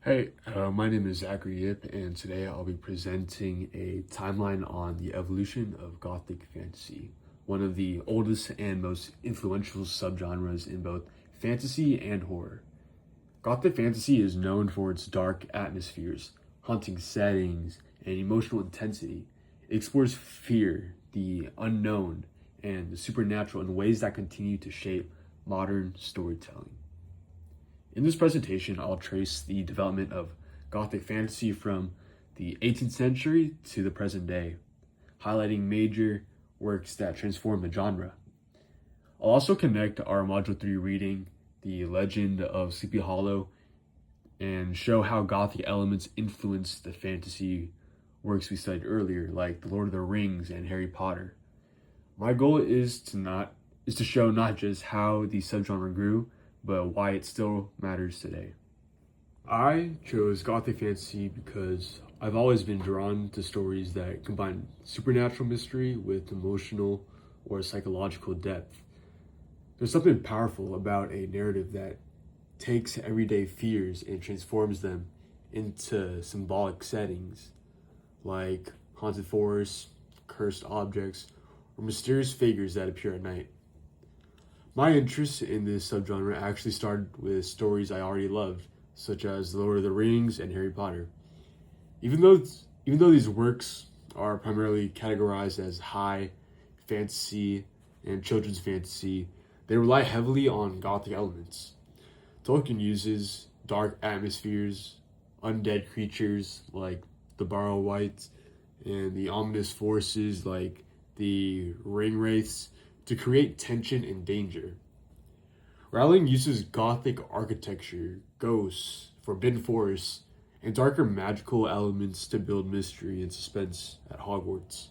Hey, my name is Zachary Yip, and today I'll be presenting a timeline on the evolution of Gothic fantasy, one of the oldest and most influential subgenres in both fantasy and horror. Gothic fantasy is known for its dark atmospheres, haunting settings, and emotional intensity. It explores fear, the unknown, and the supernatural in ways that continue to shape modern storytelling. In this presentation, I'll trace the development of Gothic fantasy from the 18th century to the present day, highlighting major works that transform the genre. I'll also connect our Module 3 reading, The Legend of Sleepy Hollow, and show how Gothic elements influenced the fantasy works we studied earlier, like The Lord of the Rings and Harry Potter. My goal is to show not just how the subgenre grew, but why it still matters today. I chose Gothic fantasy because I've always been drawn to stories that combine supernatural mystery with emotional or psychological depth. There's something powerful about a narrative that takes everyday fears and transforms them into symbolic settings like haunted forests, cursed objects, or mysterious figures that appear at night. My interest in this subgenre actually started with stories I already loved, such as The Lord of the Rings and Harry Potter. Even though these works are primarily categorized as high fantasy and children's fantasy, they rely heavily on Gothic elements. Tolkien uses dark atmospheres, undead creatures like the Barrow Wights, and the ominous forces like the Ring Wraiths to create tension and danger. Rowling uses Gothic architecture, ghosts, forbidden forests, and darker magical elements to build mystery and suspense at Hogwarts.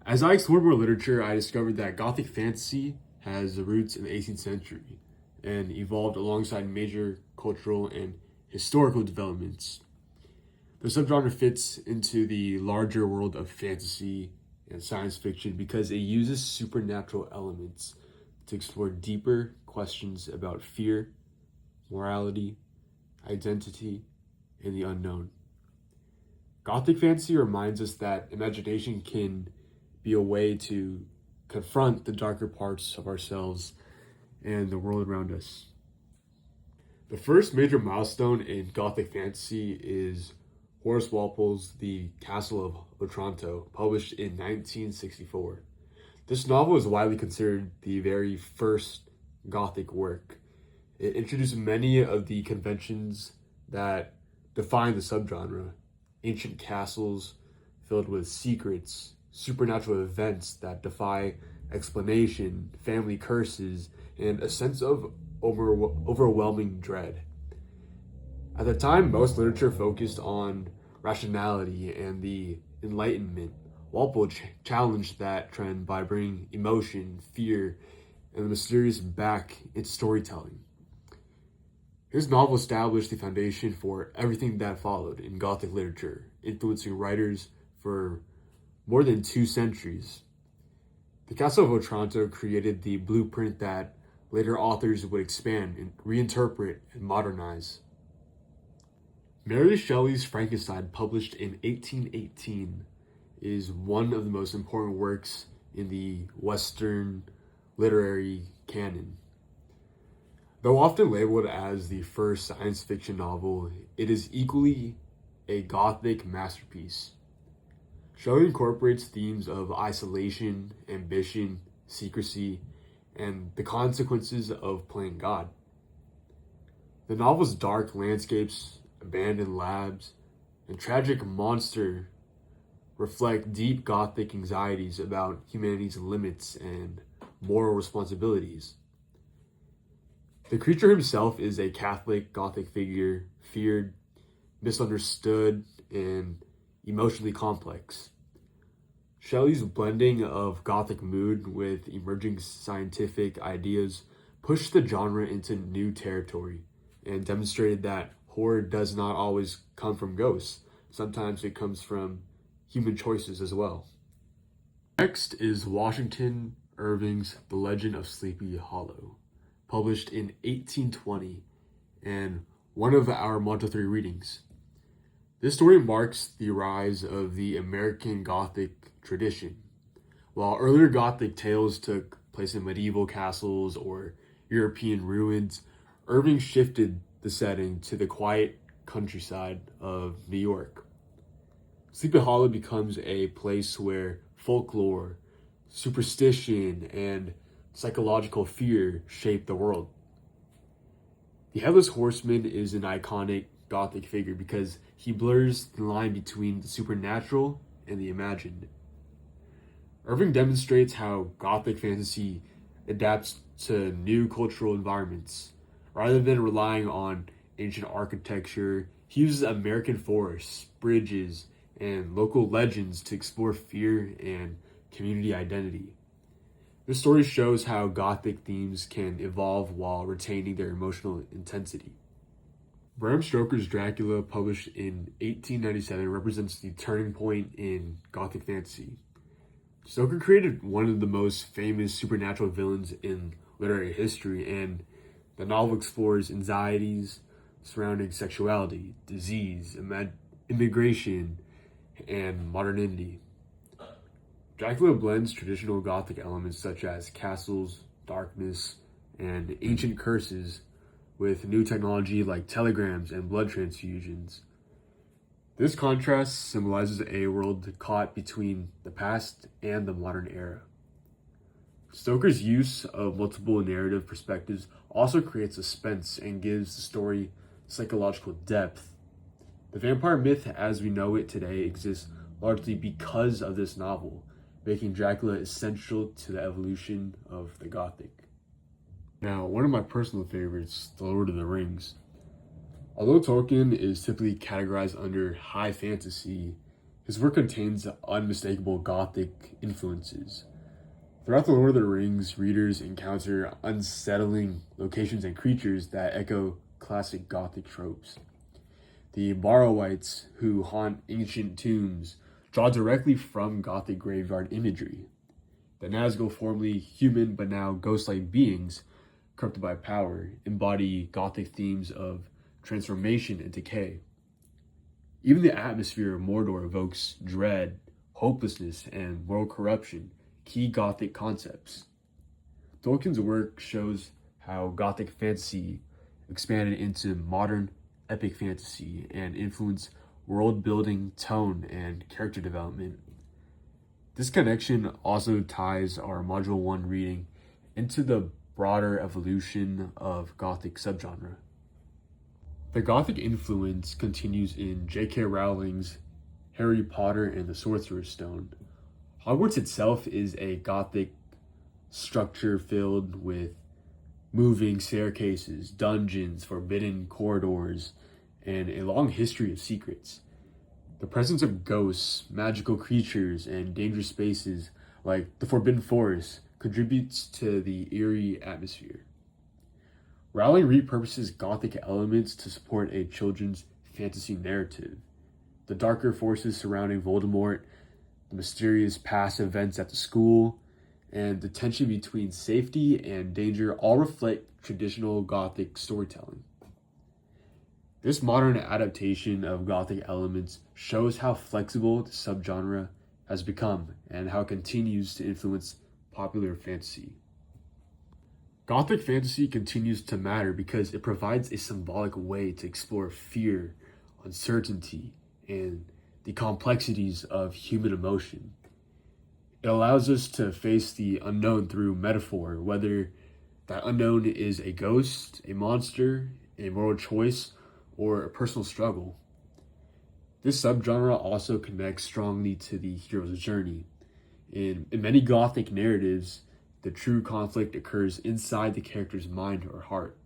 As I explored more literature, I discovered that Gothic fantasy has roots in the 18th century and evolved alongside major cultural and historical developments. The subgenre fits into the larger world of fantasy and science fiction because it uses supernatural elements to explore deeper questions about fear, morality, identity, and the unknown. Gothic fantasy reminds us that imagination can be a way to confront the darker parts of ourselves and the world around us. The first major milestone in Gothic fantasy is Horace Walpole's The Castle of Otranto, published in 1964. This novel is widely considered the very first Gothic work. It introduced many of the conventions that define the subgenre: ancient castles filled with secrets, supernatural events that defy explanation, family curses, and a sense of overwhelming dread. At the time, most literature focused on rationality and the Enlightenment. Walpole challenged that trend by bringing emotion, fear, and the mysterious back into storytelling. His novel established the foundation for everything that followed in Gothic literature, influencing writers for more than 2 centuries. The Castle of Otranto created the blueprint that later authors would expand and reinterpret and modernize. Mary Shelley's Frankenstein, published in 1818, is one of the most important works in the Western literary canon. Though often labeled as the first science fiction novel, it is equally a Gothic masterpiece. Shelley incorporates themes of isolation, ambition, secrecy, and the consequences of playing God. The novel's dark landscapes, abandoned labs, and tragic monster reflect deep Gothic anxieties about humanity's limits and moral responsibilities. The creature himself is a Catholic Gothic figure, feared, misunderstood, and emotionally complex. Shelley's blending of Gothic mood with emerging scientific ideas pushed the genre into new territory and demonstrated that horror does not always come from ghosts. Sometimes it comes from human choices as well. Next is Washington Irving's The Legend of Sleepy Hollow, published in 1820, and one of our Module 3 readings. This story marks the rise of the American Gothic tradition. While earlier Gothic tales took place in medieval castles or European ruins, Irving shifted the setting to the quiet countryside of New York. Sleepy Hollow becomes a place where folklore, superstition, and psychological fear shape the world. The Headless Horseman is an iconic Gothic figure because he blurs the line between the supernatural and the imagined. Irving demonstrates how Gothic fantasy adapts to new cultural environments. Rather than relying on ancient architecture, he uses American forests, bridges, and local legends to explore fear and community identity. This story shows how Gothic themes can evolve while retaining their emotional intensity. Bram Stoker's Dracula, published in 1897, represents the turning point in Gothic fantasy. Stoker created one of the most famous supernatural villains in literary history, and the novel explores anxieties surrounding sexuality, disease, immigration, and modernity. Dracula blends traditional Gothic elements such as castles, darkness, and ancient curses with new technology like telegrams and blood transfusions. This contrast symbolizes a world caught between the past and the modern era. Stoker's use of multiple narrative perspectives also creates suspense and gives the story psychological depth. The vampire myth as we know it today exists largely because of this novel, making Dracula essential to the evolution of the Gothic. Now, one of my personal favorites, The Lord of the Rings. Although Tolkien is typically categorized under high fantasy, his work contains unmistakable Gothic influences. Throughout The Lord of the Rings, readers encounter unsettling locations and creatures that echo classic Gothic tropes. The Morrowites, who haunt ancient tombs, draw directly from Gothic graveyard imagery. The Nazgul, formerly human but now ghost-like beings, corrupted by power, embody Gothic themes of transformation and decay. Even the atmosphere of Mordor evokes dread, hopelessness, and moral corruption, key Gothic concepts. Tolkien's work shows how Gothic fantasy expanded into modern epic fantasy and influenced world building, tone, and character development. This connection also ties our Module 1 reading into the broader evolution of Gothic subgenre. The Gothic influence continues in J.K. Rowling's Harry Potter and the Sorcerer's Stone. Hogwarts itself is a Gothic structure filled with moving staircases, dungeons, forbidden corridors, and a long history of secrets. The presence of ghosts, magical creatures, and dangerous spaces like the Forbidden Forest contributes to the eerie atmosphere. Rowling repurposes Gothic elements to support a children's fantasy narrative. The darker forces surrounding Voldemort, the mysterious past events at the school, and the tension between safety and danger all reflect traditional Gothic storytelling. This modern adaptation of Gothic elements shows how flexible the subgenre has become and how it continues to influence popular fantasy. Gothic fantasy continues to matter because it provides a symbolic way to explore fear, uncertainty, and the complexities of human emotion. It allows us to face the unknown through metaphor, whether that unknown is a ghost, a monster, a moral choice, or a personal struggle. This subgenre also connects strongly to the hero's journey. In many Gothic narratives, the true conflict occurs inside the character's mind or heart.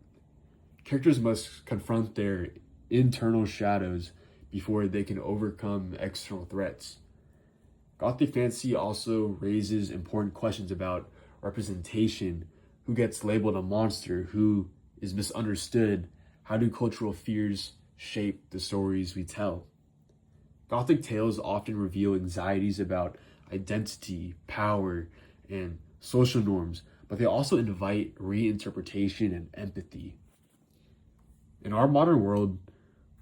Characters must confront their internal shadows before they can overcome external threats. Gothic fantasy also raises important questions about representation, who gets labeled a monster, who is misunderstood, how do cultural fears shape the stories we tell. Gothic tales often reveal anxieties about identity, power, and social norms, but they also invite reinterpretation and empathy. In our modern world,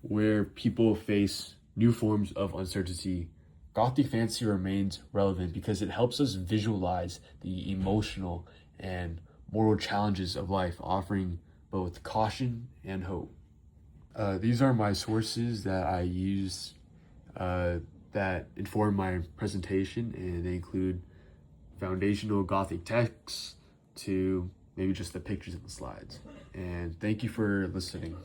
where people face new forms of uncertainty, Gothic fantasy remains relevant because it helps us visualize the emotional and moral challenges of life, offering both caution and hope. These are my sources that I use that inform my presentation, and they include foundational Gothic texts to maybe just the pictures and the slides. And thank you for listening.